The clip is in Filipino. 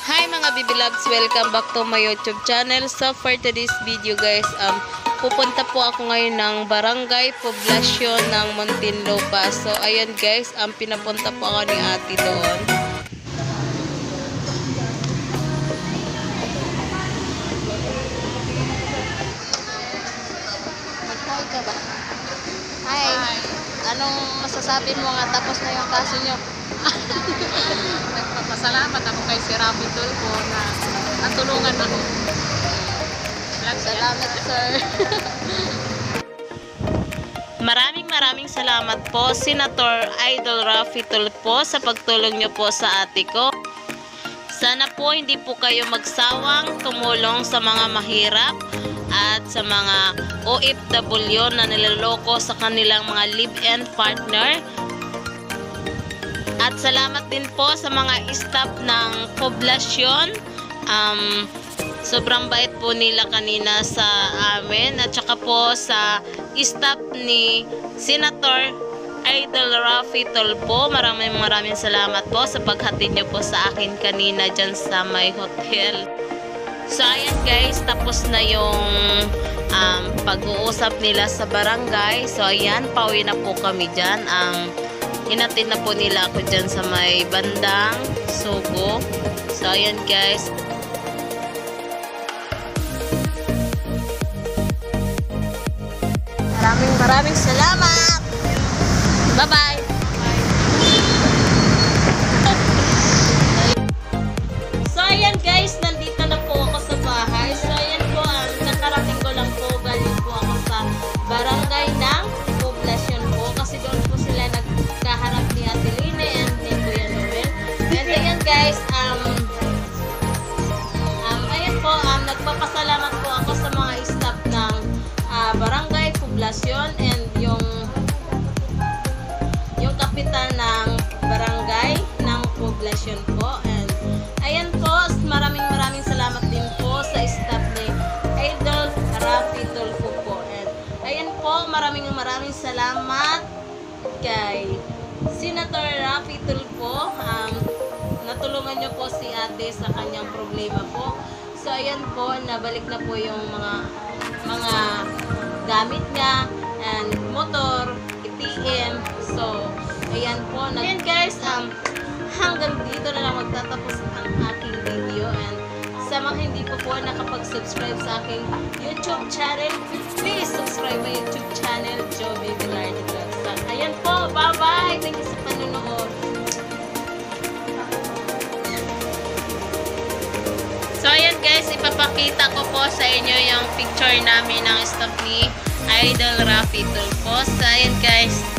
Hi mga bibilogs, welcome back to my YouTube channel. So for today's video guys, pupunta po ako ngayon ng Barangay Poblacion ng Muntinlupa. So ayan guys, pinapunta po ako ni ate doon. Mag-hi ka ba? Hi. Anong masasabi mo nga tapos na yung kaso nyo? Nagpapasalamat ako kay si Rafi Tulfo na natulungan ako. Salamat sir. Maraming salamat po Senator Idol Rafi Tulfo sa pagtulong nyo po sa ate ko. Sana po hindi po kayo magsawang tumulong sa mga mahirap at sa mga OFW na niloloko sa kanilang mga live-in partner. At salamat din po sa mga staff ng poblasyon. Sobrang bait po nila kanina sa amin. At saka po sa staff ni Senator Idol Rafi Tulfo. Maraming salamat po sa paghatid nyo po sa akin kanina dyan sa my hotel. So ayan guys, tapos na yung pag-uusap nila sa barangay. So ayan, pauwi na po kami dyan. Hinatid na po nila ako dyan sa may bandang Subo. So ayan guys. Maraming salamat. Bye-bye. So ayan guys, nandito na po ako sa bahay. So ayan po, nakarating ko lang po, galing po ako sa barangay ng Poblacion po. Kasi doon po sila nagkaharap ni Ate Lina and ni Kuya Noel. And ayan guys, ayan po, nagpapasalamat po ako sa mga staff ng barangay Poblacion and yung kapitan ng barangay ng Poblacion po. And ayan po, maraming salamat din po sa staff ni Idol Rafi Tulfo po. And ayan po, maraming salamat kay Senator Rafi Tulfo. Natulungan nyo po si ate sa kanyang problema po. So ayan po, nabalik na po yung mga gamit niya and motor, ATM. So ayan po. Ayan guys, hanggang dito na lang magtatapos ang aking video. And sa mga hindi po nakapag-subscribe sa aking YouTube channel, please subscribe my YouTube channel, Joby Velarde Vlogs. Ayan po, bye-bye! Thank you sa panonood. So ayan guys, ipapakita ko po sa inyo yung picture namin ng staff ni Idol Rafi Tulfo. So ayan guys.